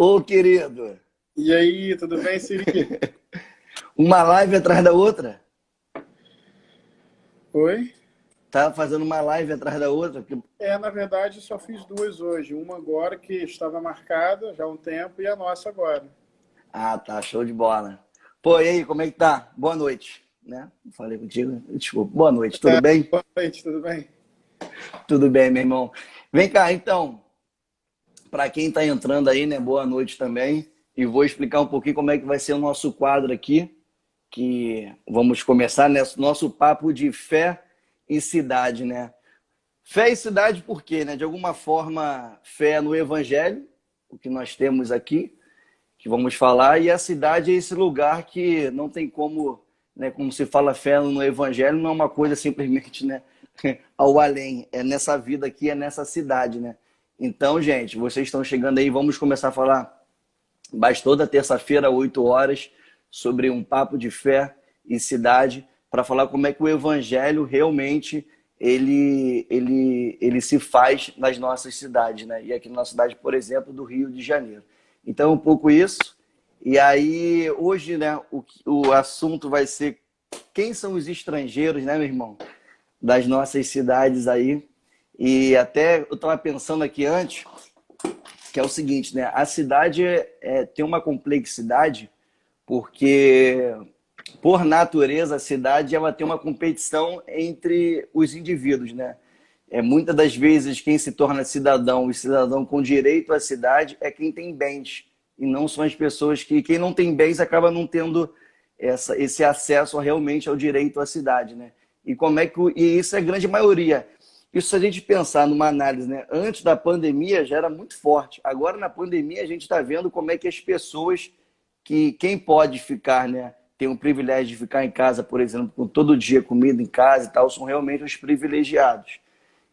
Ô, querido, E aí, tudo bem, Siri? uma live atrás da outra? Oi? Tá fazendo uma live atrás da outra? Na verdade, só fiz duas hoje. Uma agora que estava marcada já há um tempo e a nossa agora. Ah, tá, show de bola. Pô, e aí, como é que tá? Boa noite, né? Falei contigo? Desculpa. Boa noite, tudo bem? Boa noite, tudo bem? Tudo bem, meu irmão. Vem cá, então, para quem tá entrando aí, né? Boa noite também. E vou explicar um pouquinho como é que vai ser o nosso quadro aqui, que vamos começar nesse nosso papo de fé e cidade, né? Fé e cidade por quê, né? De alguma forma, fé no evangelho, o que nós temos aqui, que vamos falar, e a cidade é esse lugar que não tem como, né, como se fala fé no evangelho, não é uma coisa simplesmente, né, ao além, é nessa vida aqui, é nessa cidade, né? Então, gente, vocês estão chegando aí, vamos começar a falar toda terça-feira, 8 horas, sobre um papo de fé e cidade, para falar como é que o evangelho realmente ele se faz nas nossas cidades, né? E aqui na cidade, por exemplo, do Rio de Janeiro. Então, um pouco isso. E aí, hoje, né, o assunto vai ser quem são os estrangeiros, né, meu irmão? Das nossas cidades aí. E até eu estava pensando aqui antes, que é o seguinte, né? A cidade tem uma complexidade porque, por natureza, a cidade ela tem uma competição entre os indivíduos, né? Muitas das vezes quem se torna cidadão e cidadão com direito à cidade é quem tem bens e não são as pessoas que quem não tem bens acaba não tendo esse acesso realmente ao direito à cidade, né? E como é que e isso é a grande maioria. Isso se a gente pensar numa análise, né? Antes da pandemia já era muito forte. Agora na pandemia a gente está vendo como é que as pessoas que quem pode ficar, né, tem o privilégio de ficar em casa, por exemplo, com todo dia comida em casa e tal, são realmente os privilegiados.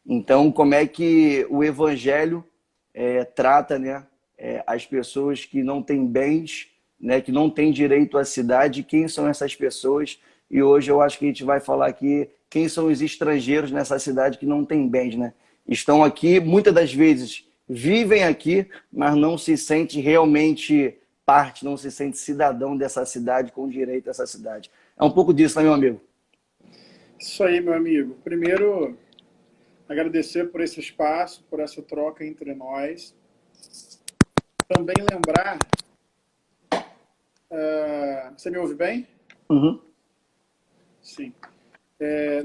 Então, como é que o evangelho trata, né, as pessoas que não têm bens, né, que não têm direito à cidade, quem são essas pessoas? E hoje eu acho que a gente vai falar aqui quem são os estrangeiros nessa cidade que não têm bens, né? Estão aqui, muitas das vezes vivem aqui, mas não se sente realmente parte, não se sente cidadão dessa cidade com direito a essa cidade. É um pouco disso, né, meu amigo? Isso aí, meu amigo. Primeiro, agradecer por esse espaço, por essa troca entre nós. Também lembrar... você me ouve bem? Uhum. Sim.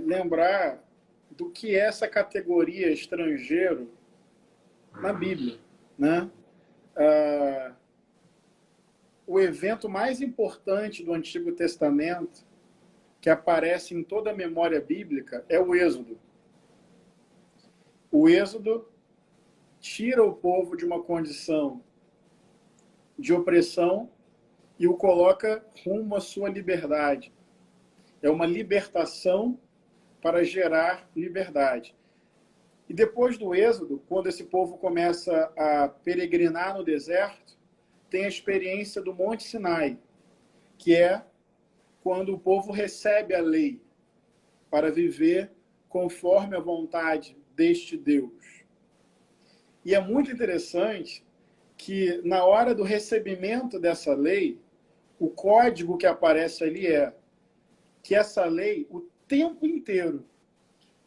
Lembrar do que é essa categoria estrangeiro na Bíblia, né? O evento mais importante do Antigo Testamento, que aparece em toda a memória bíblica, é o Êxodo. O Êxodo tira o povo de uma condição de opressão e o coloca rumo à sua liberdade. É uma libertação para gerar liberdade. E depois do Êxodo, quando esse povo começa a peregrinar no deserto, tem a experiência do Monte Sinai, que é quando o povo recebe a lei para viver conforme a vontade deste Deus. E é muito interessante que, na hora do recebimento dessa lei, o código que aparece ali é que essa lei, o tempo inteiro,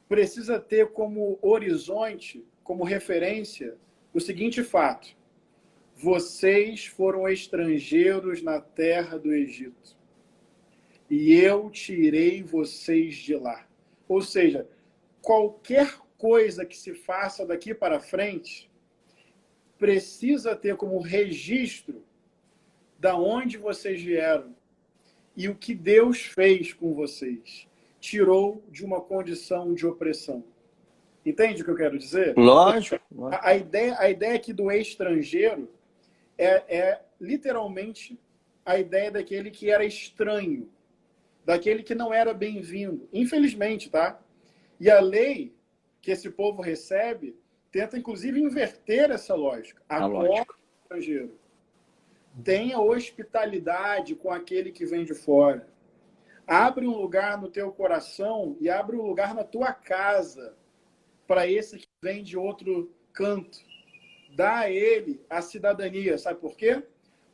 precisa ter como horizonte, como referência, o seguinte fato: vocês foram estrangeiros na terra do Egito, e eu tirei vocês de lá. Ou seja, qualquer coisa que se faça daqui para frente precisa ter como registro da onde vocês vieram e o que Deus fez com vocês. Tirou de uma condição de opressão. Entende o que eu quero dizer? Lógico. A ideia aqui do estrangeiro é literalmente a ideia daquele que era estranho, daquele que não era bem-vindo. Infelizmente, tá? E a lei que esse povo recebe tenta, inclusive, inverter essa lógica. Acolhe o estrangeiro. Tenha hospitalidade com aquele que vem de fora. Abre um lugar no teu coração e abre um lugar na tua casa para esse que vem de outro canto dá a ele a cidadania. Sabe por quê?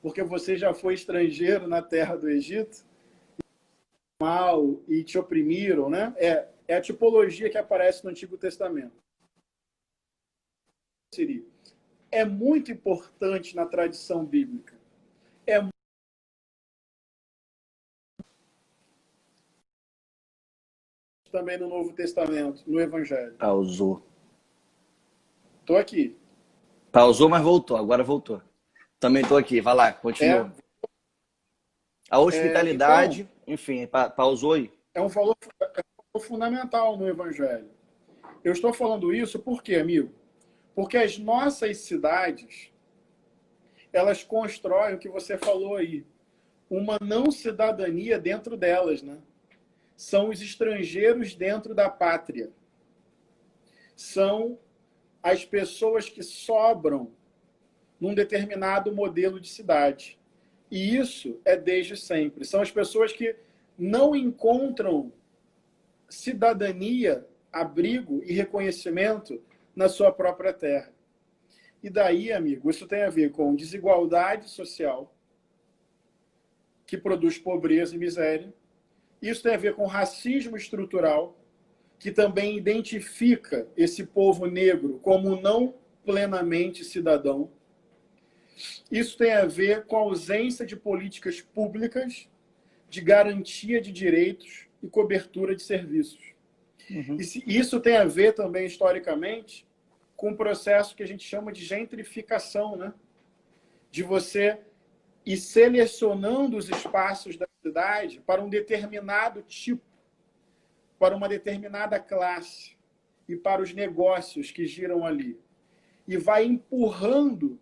Porque você já foi estrangeiro na terra do Egito, mal, e te oprimiram, né? É a tipologia que aparece no Antigo Testamento. É muito importante na tradição bíblica. É também no Novo Testamento, no Evangelho. Pausou. Estou aqui. Pausou, mas voltou. Agora voltou. Também estou aqui. Vai lá, continua. A hospitalidade, Então, enfim, pausou aí. É um valor fundamental no Evangelho. Eu estou falando isso por quê, amigo? Porque as nossas cidades, elas constroem o que você falou aí, uma não cidadania dentro delas, né? São os estrangeiros dentro da pátria. São as pessoas que sobram num determinado modelo de cidade. E isso é desde sempre. São as pessoas que não encontram cidadania, abrigo e reconhecimento na sua própria terra. E daí, amigo, isso tem a ver com desigualdade social, que produz pobreza e miséria. Isso tem a ver com racismo estrutural, que também identifica esse povo negro como não plenamente cidadão. Isso tem a ver com a ausência de políticas públicas de garantia de direitos e cobertura de serviços. Uhum. Isso tem a ver também, historicamente, com um processo que a gente chama de gentrificação, né? De você ir selecionando os espaços da cidade para um determinado tipo, para uma determinada classe e para os negócios que giram ali. E vai empurrando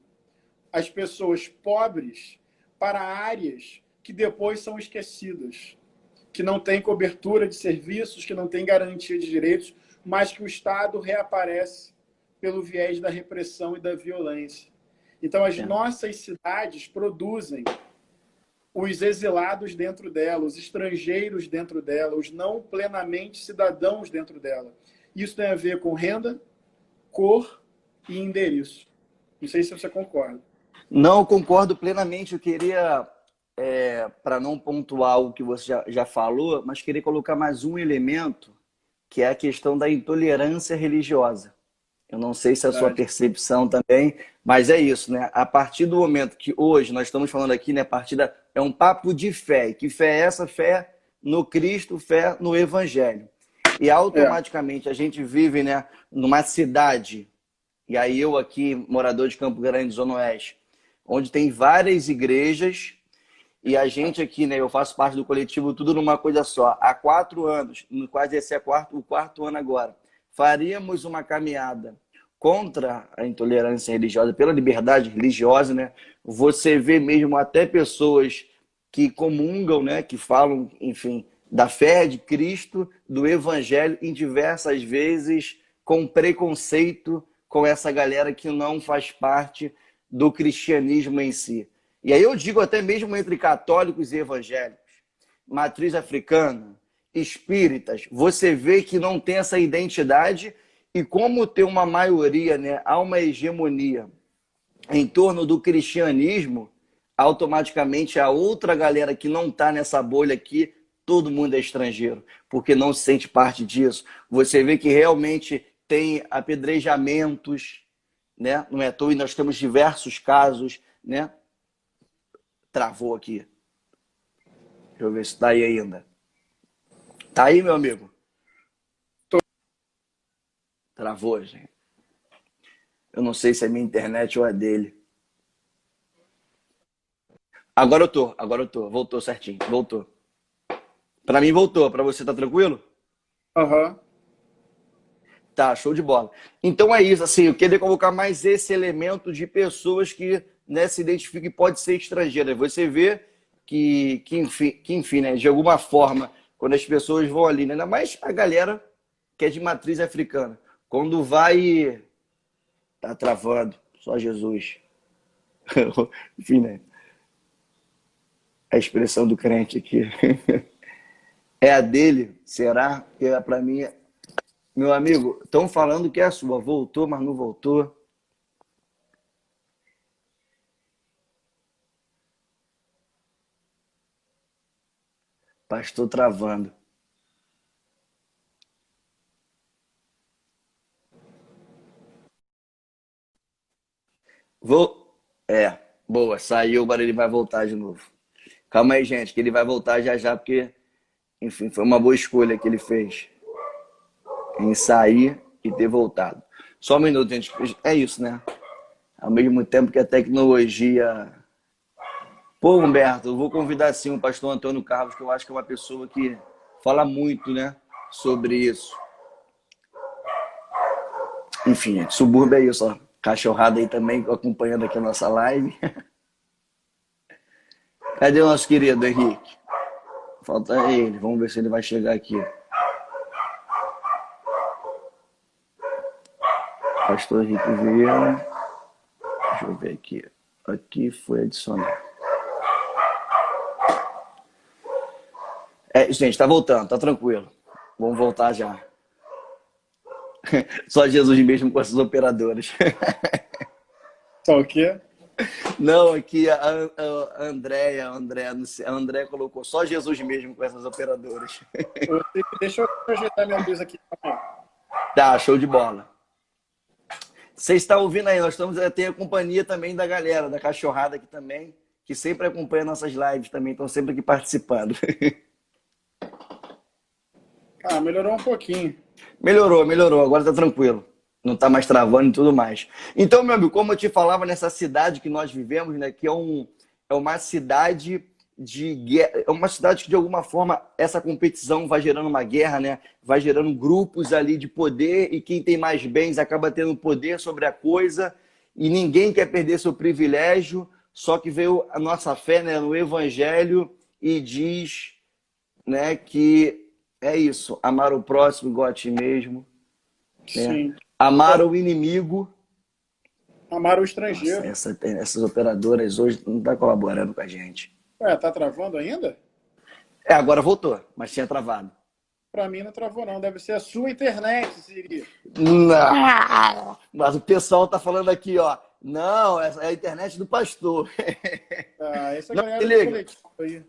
as pessoas pobres para áreas que depois são esquecidas, que não têm cobertura de serviços, que não têm garantia de direitos, mas que o Estado reaparece pelo viés da repressão e da violência. Então, as nossas cidades produzem os exilados dentro dela, os estrangeiros dentro dela, os não plenamente cidadãos dentro dela. Isso tem a ver com renda, cor e endereço. Não sei se você concorda. Não, concordo plenamente. Eu queria, para não pontuar o que você já falou, mas queria colocar mais um elemento, que é a questão da intolerância religiosa. Eu não sei se é a sua percepção também, mas é isso, né? A partir do momento que hoje nós estamos falando aqui, né? É um papo de fé. E que fé é essa? Fé no Cristo, fé no Evangelho. E automaticamente a gente vive, né, numa cidade, e aí eu aqui, morador de Campo Grande, Zona Oeste, onde tem várias igrejas, e a gente aqui, né, eu faço parte do coletivo Tudo Numa Coisa Só. Há 4 anos, quase esse é o quarto ano agora, faríamos uma caminhada contra a intolerância religiosa, pela liberdade religiosa, né? Você vê mesmo até pessoas que comungam, né, que falam, enfim, da fé de Cristo, do Evangelho, em diversas vezes com preconceito com essa galera que não faz parte do cristianismo em si. E aí eu digo até mesmo entre católicos e evangélicos, matriz africana, espíritas, você vê que não tem essa identidade, e como tem uma maioria, né, há uma hegemonia em torno do cristianismo, automaticamente a outra galera que não está nessa bolha aqui, todo mundo é estrangeiro, porque não se sente parte disso. Você vê que realmente tem apedrejamentos, né? Não é à toa, e nós temos diversos casos, né? Travou aqui. Deixa eu ver se está aí ainda. Tá aí, meu amigo? Travou, gente. Eu não sei se é minha internet ou a dele. Agora eu tô. Voltou certinho, voltou. Para mim voltou, para você tá tranquilo? Aham. Tá, show de bola. Então é isso, assim, eu queria colocar mais esse elemento de pessoas que, né, se identificam e pode ser estrangeira. Você vê que enfim, né, de alguma forma, quando as pessoas vão ali, né, ainda mais a galera que é de matriz africana, quando vai, tá travando, só Jesus. Enfim, né? A expressão do crente aqui. É a dele? Será? Porque para mim, meu amigo, estão falando que é a sua. Voltou, mas não voltou. Pastor travando. Vou. Boa, saiu, agora ele vai voltar de novo. Calma aí, gente, que ele vai voltar já já, porque, enfim, foi uma boa escolha que ele fez em sair e ter voltado. Só um minuto, gente. É isso, né? Ao mesmo tempo que a tecnologia. Pô, Humberto, eu vou convidar sim o pastor Antônio Carlos, que eu acho que é uma pessoa que fala muito, né, sobre isso. Enfim, gente, subúrbio é isso, ó. Cachorrada aí também, acompanhando aqui a nossa live. Cadê o nosso querido Henrique? Falta ele, vamos ver se ele vai chegar aqui. Pastor Henrique Vieira. Deixa eu ver aqui. Aqui foi adicionado. Gente, tá voltando, tá tranquilo. Vamos voltar já. Só Jesus mesmo com essas operadoras. Só o quê? Não, aqui a Andréia, a Andréia colocou só Jesus mesmo com essas operadoras. Deixa eu ajeitar minha luz aqui. Tá, show de bola. Vocês estão ouvindo aí, nós tem a companhia também da galera, da cachorrada aqui também, que sempre acompanha nossas lives também, estão sempre aqui participando. Melhorou um pouquinho. Melhorou, agora tá tranquilo. Não tá mais travando e tudo mais. Então, meu amigo, como eu te falava, nessa cidade que nós vivemos, né, que é uma cidade de guerra, é uma cidade que, de alguma forma, essa competição vai gerando uma guerra, né? Vai gerando grupos ali de poder e quem tem mais bens acaba tendo poder sobre a coisa e ninguém quer perder seu privilégio, só que veio a nossa fé, né, no Evangelho e diz, né, que é isso, amar o próximo igual a ti mesmo, né? Sim. Amar o inimigo. Amar o estrangeiro. Nossa, essas operadoras hoje não estão colaborando com a gente. Ué, tá travando ainda? Agora voltou, mas tinha travado. Pra mim não travou não, deve ser a sua internet, Siri. Não, mas o pessoal tá falando aqui, ó. Não, essa é a internet do pastor. Essa Não, galera se do liga. coletivo aí.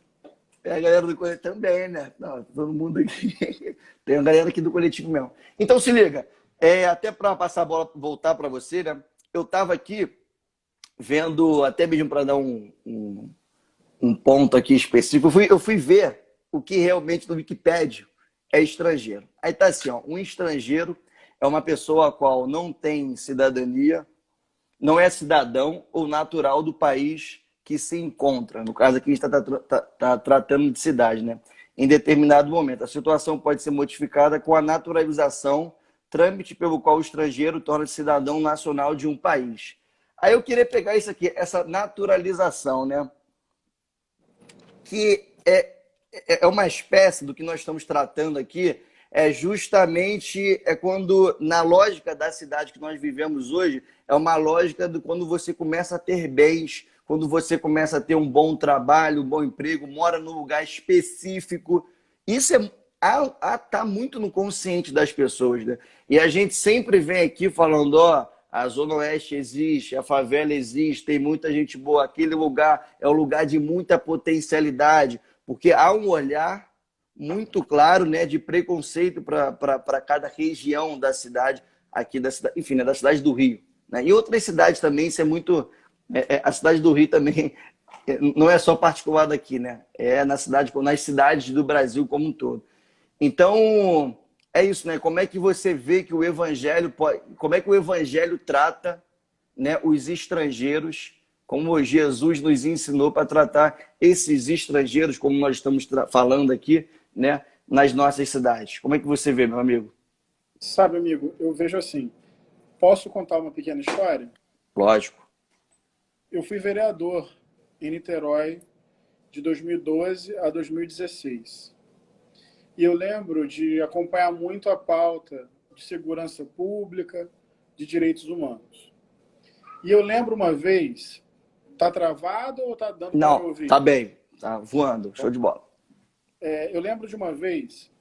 É a galera do coletivo também, né? Não, todo mundo aqui. Tem a galera aqui do coletivo mesmo. Então se liga, até para passar a bola, voltar para você, né? Eu tava aqui vendo, até mesmo para dar um ponto aqui específico, eu fui ver o que realmente no Wikipédia é estrangeiro. Aí tá assim, ó, um estrangeiro é uma pessoa a qual não tem cidadania, não é cidadão ou natural do país que se encontra. No caso aqui a gente está tratando de cidade, né? Em determinado momento. A situação pode ser modificada com a naturalização, trâmite pelo qual o estrangeiro torna-se cidadão nacional de um país. Aí eu queria pegar isso aqui, essa naturalização, né? Que é uma espécie do que nós estamos tratando aqui, justamente quando, na lógica da cidade que nós vivemos hoje, é uma lógica de quando você começa a ter bens, quando você começa a ter um bom trabalho, um bom emprego, mora num lugar específico. Isso tá muito no consciente das pessoas, né? E a gente sempre vem aqui falando, ó, a Zona Oeste existe, a favela existe, tem muita gente boa. Aquele lugar é um lugar de muita potencialidade, porque há um olhar muito claro, né, de preconceito para cada região da cidade, aqui da cidade, enfim, né, da cidade do Rio. Né? E outras cidades também, isso é muito. A cidade do Rio também não é só particular daqui, né? É nas cidades do Brasil como um todo. Então, é isso, né? Como é que você vê que o evangelho como é que o evangelho trata, né, os estrangeiros, como Jesus nos ensinou para tratar esses estrangeiros, como nós estamos falando aqui, né, nas nossas cidades. Como é que você vê, meu amigo? Sabe, amigo, eu vejo assim. Posso contar uma pequena história? Lógico. Eu fui vereador em Niterói de 2012 a 2016. E eu lembro de acompanhar muito a pauta de segurança pública, de direitos humanos. E eu lembro uma vez, tá travado ou tá dando para me Não, ouvir? tá bem, tá voando, show de bola. Eu lembro de uma vez,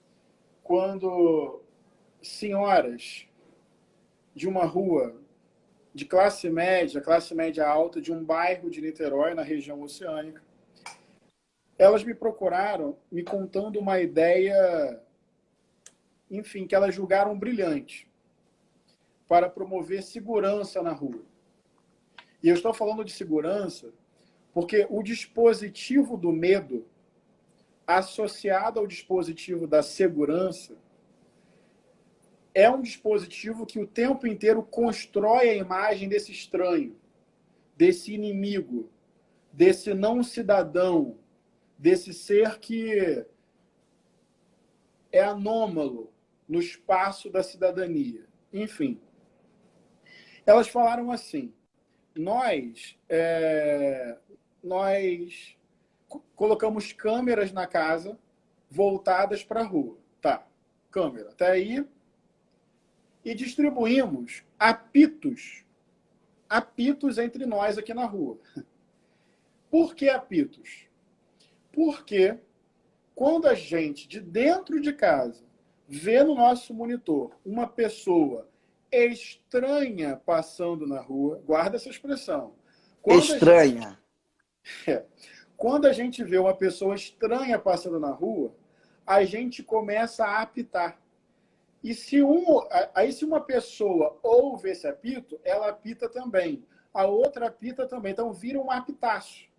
quando senhoras de uma rua de classe média alta, de um bairro de Niterói, na região oceânica, elas me procuraram me contando uma ideia, enfim, que elas julgaram brilhante para promover segurança na rua. E eu estou falando de segurança porque o dispositivo do medo, associado ao dispositivo da segurança, é um dispositivo que o tempo inteiro constrói a imagem desse estranho, desse inimigo, desse não cidadão, desse ser que é anômalo no espaço da cidadania. Enfim, elas falaram assim, nós colocamos câmeras na casa voltadas para a rua. Tá, câmera, até aí. E distribuímos apitos entre nós aqui na rua. Por que apitos? Porque quando a gente, de dentro de casa, vê no nosso monitor uma pessoa estranha passando na rua, guarda essa expressão. Estranha. Quando a gente vê uma pessoa estranha passando na rua, a gente começa a apitar. E se uma pessoa ouve esse apito, ela apita também. A outra apita também. Então vira um apitaço.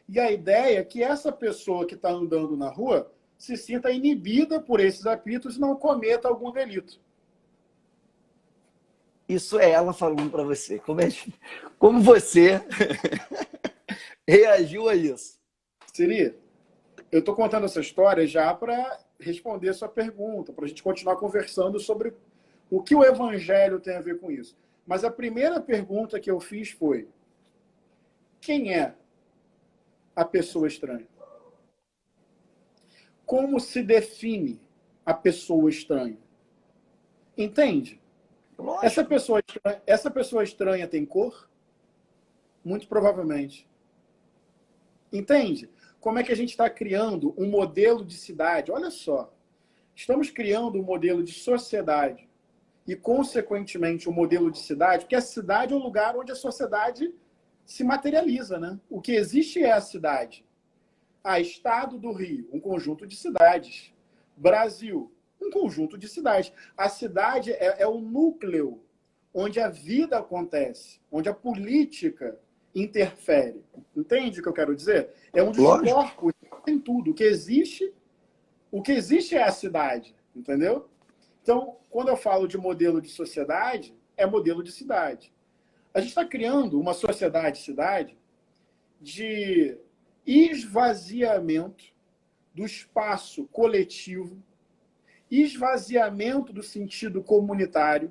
E a ideia é que essa pessoa que está andando na rua se sinta inibida por esses apitos e não cometa algum delito. Isso é ela falando para você. Como você reagiu a isso? Siri, eu estou contando essa história já para responder a sua pergunta, para a gente continuar conversando sobre o que o evangelho tem a ver com isso. Mas a primeira pergunta que eu fiz foi: quem é a pessoa estranha? Como se define a pessoa estranha? Entende? Lógico. Essa pessoa estranha tem cor? Muito provavelmente. Entende? Como é que a gente está criando um modelo de cidade? Olha só. Estamos criando um modelo de sociedade e, consequentemente, um modelo de cidade, porque a cidade é o lugar onde a sociedade se materializa, né? O que existe é a cidade. Estado do Rio, um conjunto de cidades. Brasil, um conjunto de cidades. A cidade é o núcleo onde a vida acontece, onde a política interfere. Entende o que eu quero dizer? É um dos corpos, tem tudo. O que existe é a cidade, entendeu? Então, quando eu falo de modelo de sociedade, é modelo de cidade. A gente está criando uma sociedade-cidade de esvaziamento do espaço coletivo, esvaziamento do sentido comunitário.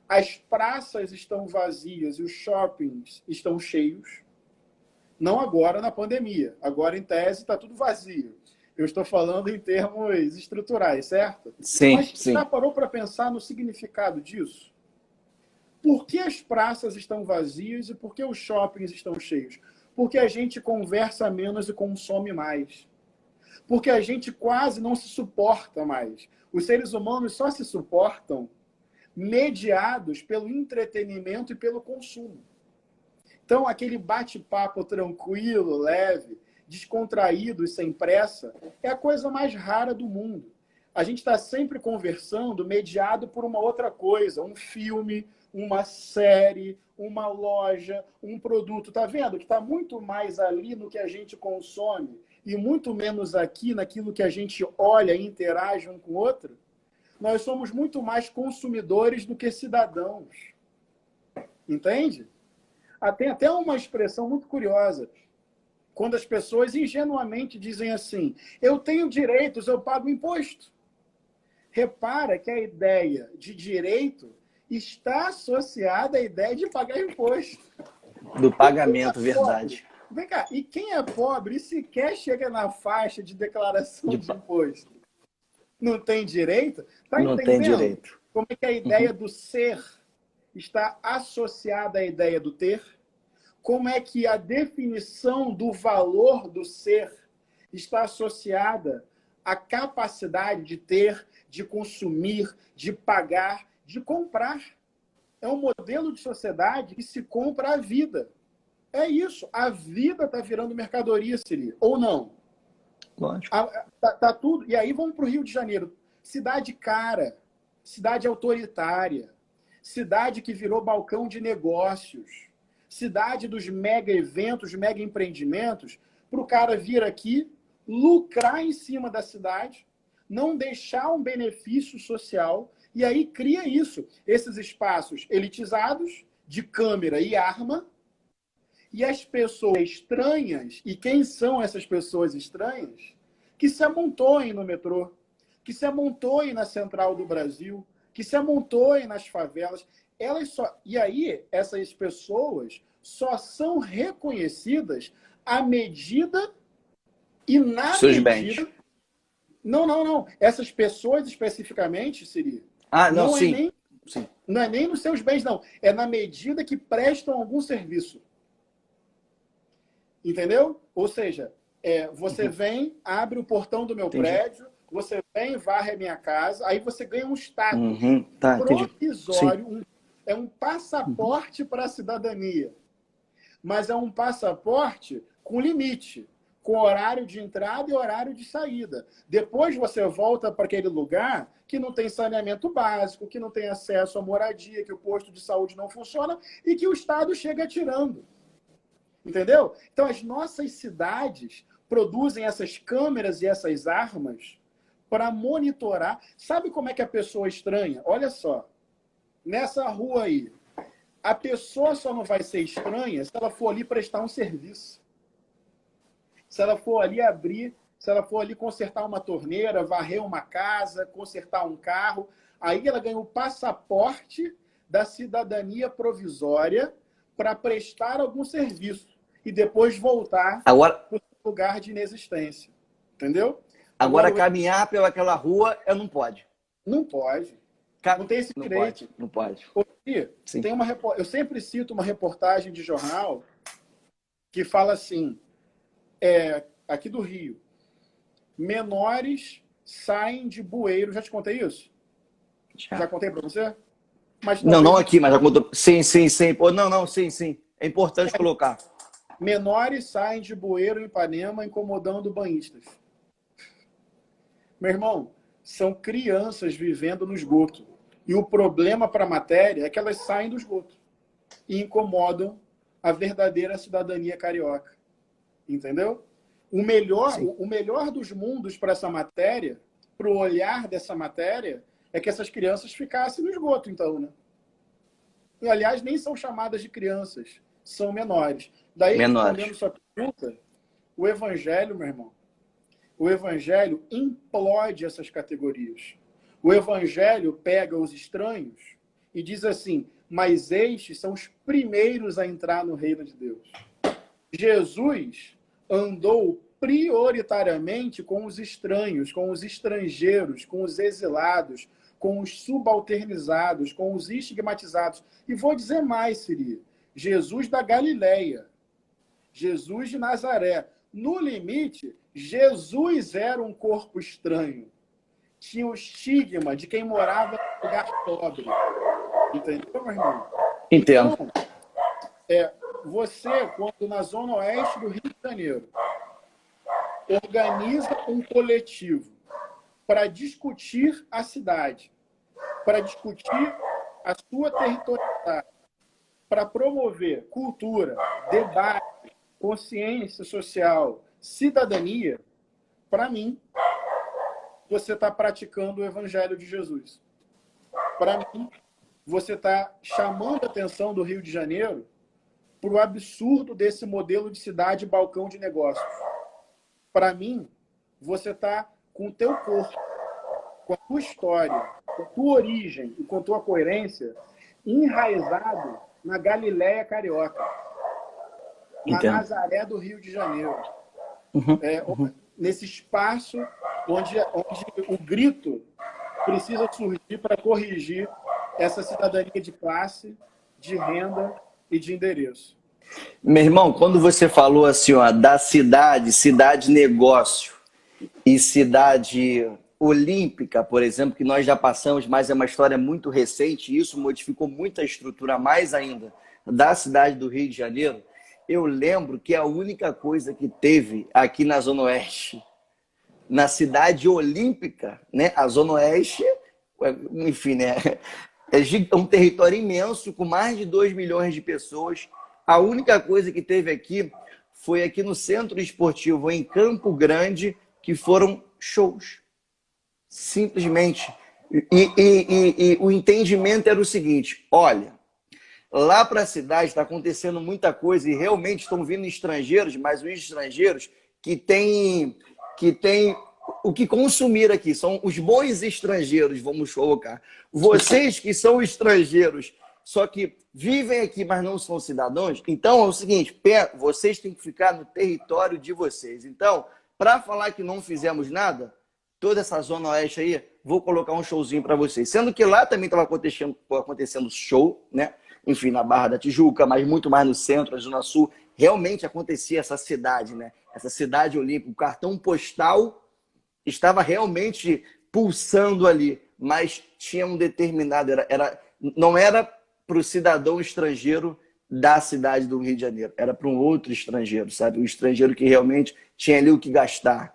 As praças estão vazias e os shoppings estão cheios. Não agora na pandemia. Agora, em tese, está tudo vazio. Eu estou falando em termos estruturais, certo? Sim, Mas sim. já parou para pensar no significado disso? Por que as praças estão vazias e por que os shoppings estão cheios? Porque a gente conversa menos e consome mais. Porque a gente quase não se suporta mais. Os seres humanos só se suportam mediados pelo entretenimento e pelo consumo. Então, aquele bate-papo tranquilo, leve, descontraído e sem pressa, é a coisa mais rara do mundo. A gente está sempre conversando mediado por uma outra coisa, um filme, uma série, uma loja, um produto. Está vendo que está muito mais ali no que a gente consome e muito menos aqui naquilo que a gente olha e interage um com o outro? Nós somos muito mais consumidores do que cidadãos. Entende? Tem até uma expressão muito curiosa, quando as pessoas ingenuamente dizem assim: eu tenho direitos, eu pago imposto. Repara que a ideia de direito está associada à ideia de pagar imposto. Do pagamento, verdade. Vem cá, e quem é pobre e sequer chega na faixa de declaração de imposto? Não tem direito? Está entendendo? Não tem direito. Como é que a ideia do ser está associada à ideia do ter? Como é que a definição do valor do ser está associada à capacidade de ter, de consumir, de pagar, de comprar? É um modelo de sociedade que se compra a vida. É isso. A vida está virando mercadoria, Siri. Ou não? Lógico. Tá tudo. E aí vamos para o Rio de Janeiro. Cidade cara, cidade autoritária, cidade que virou balcão de negócios, cidade dos mega eventos, mega empreendimentos, para o cara vir aqui, lucrar em cima da cidade, não deixar um benefício social, e aí cria isso, esses espaços elitizados, de câmera e arma, e as pessoas estranhas, e quem são essas pessoas estranhas? Que se amontoem no metrô, que se amontoem na Central do Brasil, que se amontoem nas favelas. E aí, essas pessoas só são reconhecidas à medida e na Seus medida... bens. Não. Essas pessoas especificamente, Siri, Não, não é sim. nem, Sim. não é nem nos seus bens, não. É na medida que prestam algum serviço. Entendeu? Ou seja, você vem, abre o portão do meu prédio, você vem, varre a minha casa, aí você ganha um status Tá, provisório, é um passaporte para a cidadania. Mas é um passaporte com limite, com horário de entrada e horário de saída. Depois você volta para aquele lugar que não tem saneamento básico, que não tem acesso à moradia, que o posto de saúde não funciona e que o Estado chega atirando. Entendeu? Então, as nossas cidades produzem essas câmeras e essas armas para monitorar. Sabe como é que a pessoa estranha? Olha só, nessa rua aí, a pessoa só não vai ser estranha se ela for ali prestar um serviço. Se ela for ali abrir, se ela for ali consertar uma torneira, varrer uma casa, consertar um carro, aí ela ganha o passaporte da cidadania provisória para prestar algum serviço e depois voltar para o lugar de inexistência. Entendeu? Agora caminhar pelaquela rua, não pode. Não pode. Não tem esse direito. Não pode. Tem eu sempre cito uma reportagem de jornal que fala assim, aqui do Rio, menores saem de bueiro. Já te contei isso? Já contei para você? Mas não aqui, mas já contou. Sim. Pô, sim. É importante colocar. Menores saem de bueiro em Ipanema incomodando banhistas. Meu irmão, são crianças vivendo no esgoto. E o problema para a matéria é que elas saem do esgoto e incomodam a verdadeira cidadania carioca. Entendeu? O melhor dos mundos para essa matéria, para o olhar dessa matéria, é que essas crianças ficassem no esgoto, então, né? E, aliás, nem são chamadas de crianças, são menores. Daí, respondendo sua pergunta, o evangelho, meu irmão, o evangelho implode essas categorias. O evangelho pega os estranhos e diz assim, mas estes são os primeiros a entrar no reino de Deus. Jesus andou prioritariamente com os estranhos, com os estrangeiros, com os exilados, com os subalternizados, com os estigmatizados. E vou dizer mais, Siri. Jesus da Galileia, Jesus de Nazaré. No limite, Jesus era um corpo estranho. Tinha o estigma de quem morava em lugar pobre. Entendeu, meu irmão? Entendo. Então, você, quando na zona oeste do Rio de Janeiro, organiza um coletivo para discutir a cidade, para discutir a sua territorialidade, para promover cultura, debate, consciência social, cidadania, para mim, você está praticando o Evangelho de Jesus. Para mim, você está chamando a atenção do Rio de Janeiro para o absurdo desse modelo de cidade balcão de negócios. Para mim, você está com o teu corpo, com a tua história, com a tua origem e com a tua coerência enraizado na Galileia carioca, na Nazaré do Rio de Janeiro. Nesse espaço onde o grito precisa surgir para corrigir essa cidadania de classe, de renda e de endereço. Meu irmão, quando você falou assim, da cidade negócio e cidade olímpica, por exemplo, que nós já passamos, mas é uma história muito recente, e isso modificou muito a estrutura, mais ainda, da cidade do Rio de Janeiro, eu lembro que a única coisa que teve aqui na Zona Oeste na cidade olímpica, né? A Zona Oeste, enfim, né? É um território imenso, com mais de 2 milhões de pessoas. A única coisa que teve aqui foi aqui no Centro Esportivo, em Campo Grande, que foram shows. Simplesmente. E o entendimento era o seguinte: olha, lá para a cidade está acontecendo muita coisa e realmente estão vindo estrangeiros, mas os estrangeiros que têm o que consumir aqui. São os bons estrangeiros, vamos colocar. Vocês que são estrangeiros, só que vivem aqui, mas não são cidadãos. Então é o seguinte, vocês têm que ficar no território de vocês. Então, para falar que não fizemos nada, toda essa Zona Oeste aí, vou colocar um showzinho para vocês. Sendo que lá também estava acontecendo show, né? Enfim, na Barra da Tijuca, mas muito mais no centro, na Zona Sul. Realmente acontecia essa cidade, né? Essa cidade olímpica. O cartão postal estava realmente pulsando ali, mas tinha um determinado... não era para o cidadão estrangeiro da cidade do Rio de Janeiro, era para um outro estrangeiro, sabe? Um estrangeiro que realmente tinha ali o que gastar.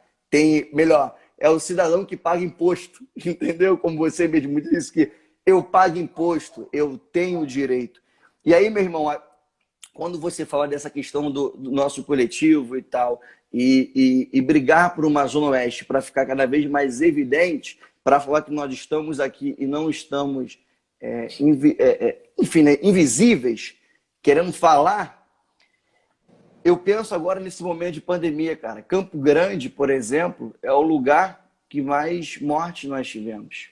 Melhor, é o cidadão que paga imposto, entendeu? Como você mesmo disse, que eu pago imposto, eu tenho direito. E aí, meu irmão, quando você fala dessa questão do nosso coletivo e tal, e brigar por uma Zona Oeste para ficar cada vez mais evidente, para falar que nós estamos aqui e não estamos, enfim, né, invisíveis, querendo falar, eu penso agora nesse momento de pandemia, cara. Campo Grande, por exemplo, é o lugar que mais mortes nós tivemos.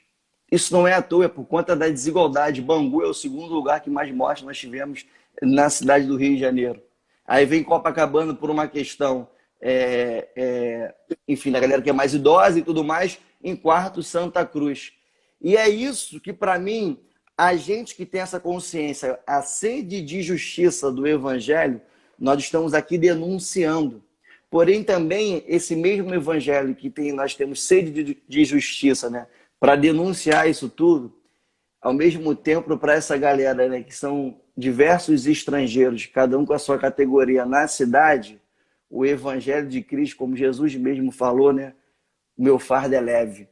Isso não é à toa, é por conta da desigualdade. Bangu é o segundo lugar que mais mortes nós tivemos na cidade do Rio de Janeiro. Aí vem Copacabana por uma questão, enfim, da galera que é mais idosa e tudo mais. Em quarto, Santa Cruz. E é isso que, para mim, a gente que tem essa consciência, a sede de justiça do Evangelho, nós estamos aqui denunciando. Porém, também, esse mesmo Evangelho que nós temos sede de justiça, né, para denunciar isso tudo, ao mesmo tempo, para essa galera, né, que são diversos estrangeiros, cada um com a sua categoria na cidade, o Evangelho de Cristo, como Jesus mesmo falou, né, o meu fardo é leve.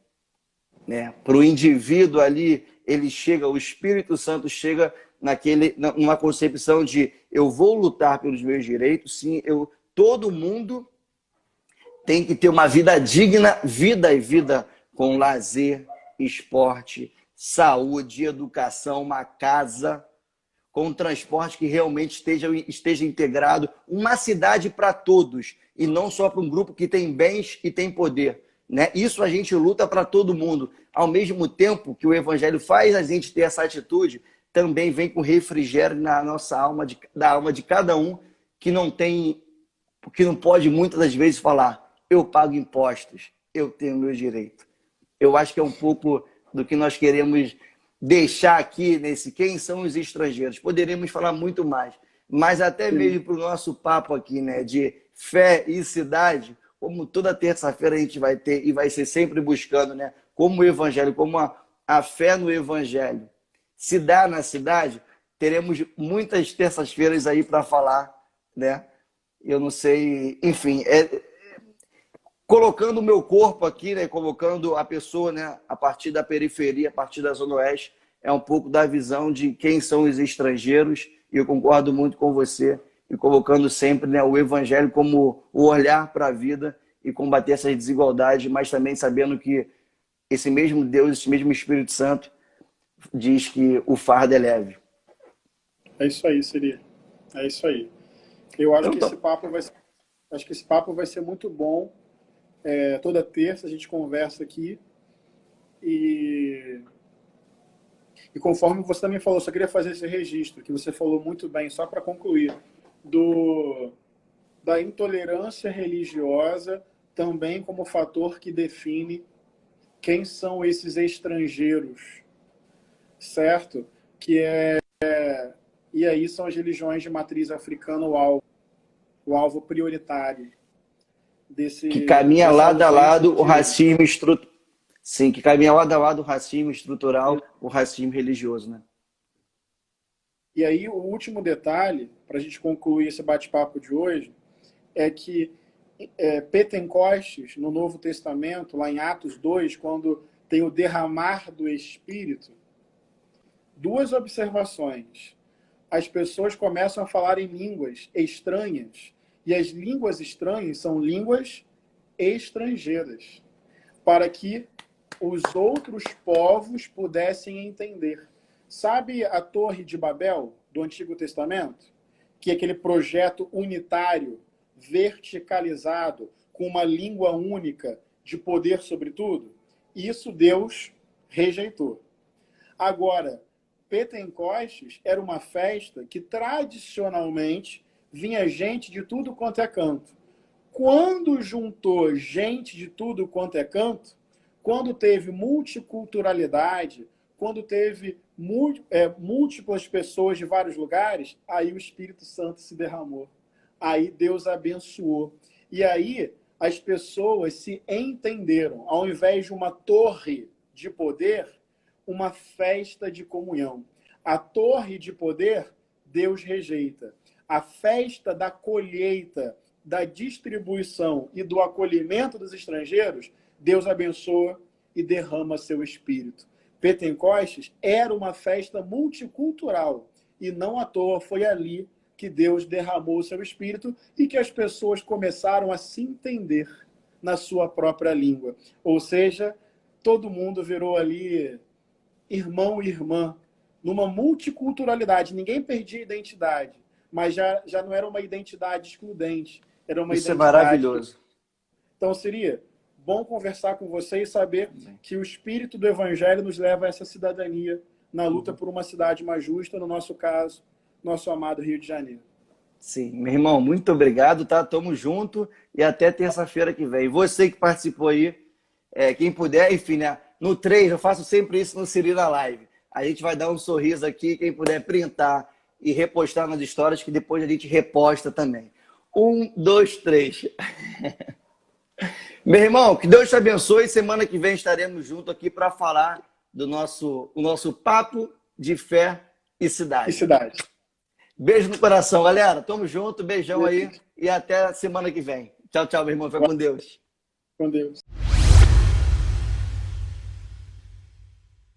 Né? Para o indivíduo ali, ele chega, o Espírito Santo chega numa concepção de eu vou lutar pelos meus direitos, sim, todo mundo tem que ter uma vida digna, vida com lazer, esporte, saúde, educação, uma casa, com um transporte que realmente esteja integrado, uma cidade para todos, e não só para um grupo que tem bens e tem poder. Né? Isso a gente luta para todo mundo. Ao mesmo tempo que o Evangelho faz a gente ter essa atitude, também vem com refrigério na nossa alma, da alma de cada um que não pode muitas das vezes falar, eu pago impostos, eu tenho meu direito. Eu acho que é um pouco do que nós queremos deixar aqui nesse quem são os estrangeiros. Poderíamos falar muito mais, mas até mesmo para o nosso papo aqui, né, de fé e cidade, como toda terça-feira a gente vai ter e vai ser sempre buscando, né, como o Evangelho, como a fé no Evangelho se dá na cidade, teremos muitas terças-feiras aí para falar, né? Eu não sei, enfim, colocando o meu corpo aqui, né, colocando a pessoa, né, a partir da periferia, a partir da Zona Oeste, é um pouco da visão de quem são os estrangeiros, e eu concordo muito com você, e colocando sempre, né, o Evangelho como o olhar para a vida e combater essas desigualdades, mas também sabendo que esse mesmo Deus, esse mesmo Espírito Santo, diz que o fardo é leve. É isso aí, Siri. É isso aí. Eu acho Então, que esse papo vai ser muito bom. Toda terça a gente conversa aqui. E conforme você também falou, só queria fazer esse registro, que você falou muito bem, só para concluir, da intolerância religiosa também como fator que define quem são esses estrangeiros, certo? E aí são as religiões de matriz africana o alvo prioritário que caminha lado a lado o racismo estrutural. Sim, que caminha lado a lado o racismo estrutural, o racismo religioso, né? E aí o último detalhe, para a gente concluir esse bate-papo de hoje, é que Pentecostes, no Novo Testamento, lá em Atos 2, quando tem o derramar do Espírito, duas observações. As pessoas começam a falar em línguas estranhas, e as línguas estranhas são línguas estrangeiras, para que os outros povos pudessem entender. Sabe a Torre de Babel, do Antigo Testamento? Que é aquele projeto unitário, verticalizado, com uma língua única, de poder sobre tudo? Isso Deus rejeitou. Agora, Pentecostes era uma festa que tradicionalmente vinha gente de tudo quanto é canto. Quando juntou gente de tudo quanto é canto, quando teve multiculturalidade, quando teve múltiplas pessoas de vários lugares, aí o Espírito Santo se derramou. Aí Deus abençoou. E aí as pessoas se entenderam. Ao invés de uma torre de poder, uma festa de comunhão. A torre de poder, Deus rejeita. A festa da colheita, da distribuição e do acolhimento dos estrangeiros, Deus abençoa e derrama seu Espírito. Pentecostes era uma festa multicultural e não à toa foi ali que Deus derramou o seu Espírito e que as pessoas começaram a se entender na sua própria língua. Ou seja, todo mundo virou ali irmão e irmã, numa multiculturalidade. Ninguém perdia identidade, mas já não era uma identidade excludente. Era uma Isso é identidade... maravilhoso. Então, seria bom conversar com você e saber que o Espírito do Evangelho nos leva a essa cidadania na luta por uma cidade mais justa, no nosso caso, nosso amado Rio de Janeiro. Sim, meu irmão, muito obrigado, tá? Tamo junto e até terça-feira que vem. Você que participou aí, quem puder, enfim, né? No 3, eu faço sempre isso no Siri na Live. A gente vai dar um sorriso aqui, quem puder printar e repostar nas histórias, que depois a gente reposta também. 1, 2, 3. Meu irmão, que Deus te abençoe. Semana que vem estaremos juntos aqui para falar do nosso papo de fé e cidade. Beijo no coração, galera. Tamo junto, beijão aí e até semana que vem. Tchau, tchau, meu irmão. Fica com Deus. Com Deus.